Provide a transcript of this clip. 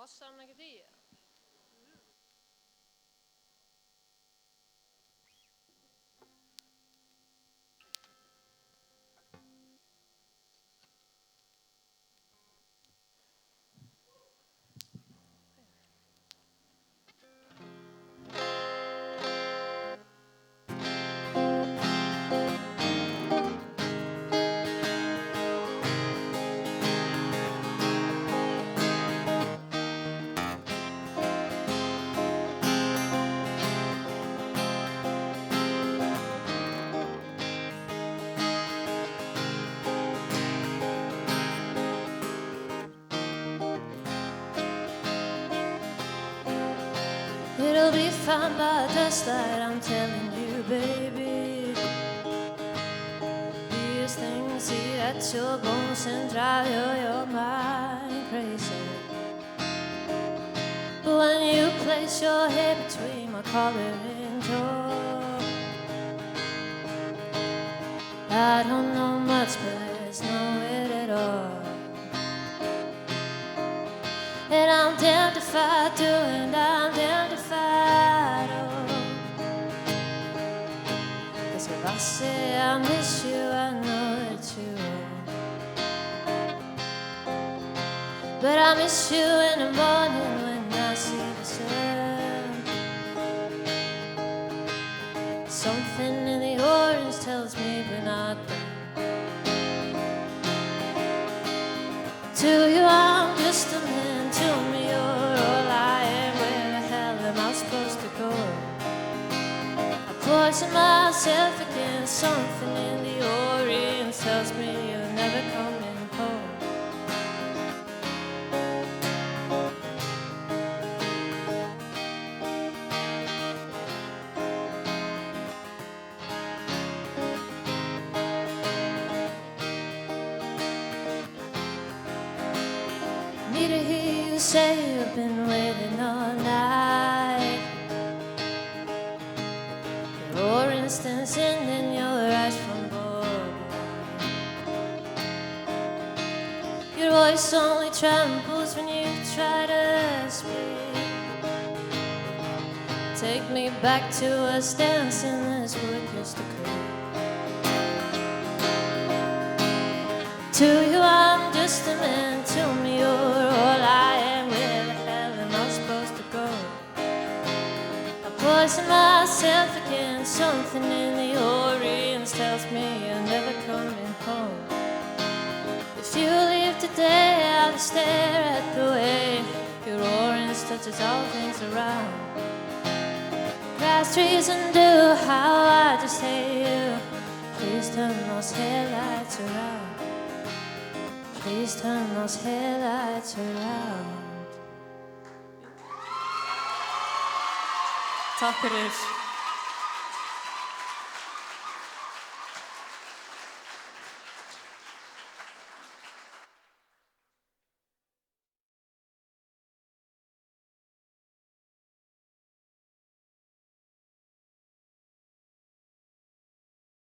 Passar meg ikke det? It'll be fine by just that, I'm telling you, baby. These things see at your bones and drive your mind crazy. But when you place your head between my collar and jaw, I don't know much, but there's no it at all. And I'm damned if I do, and I'm damned if I don't. 'Cause if I say I miss you, I know that you won't. But I miss you in the morning when I see the sun. Something in the orange tells me we're not done. To you I'm just a man, to me you're all I am. Where the hell am I supposed to go? I poison myself again. Something in the Orient tells me you're never coming home. Me to hear you say you've been waiting all night. Your instance in your eyes from boredom. Your voice only trembles when you try to speak. Take me back to us dancing this wood used to creep. To you I'm just a man, to me you're all I am. Where the hell am I supposed to go? I poison myself again. Something in the Orient tells me you're never coming home. If you leave today, I'll stare at the way your orange touches all things around. Grass, trees, and dew, how I just hate you. Please turn those headlights around. Please turn those headlights around. Takk for det.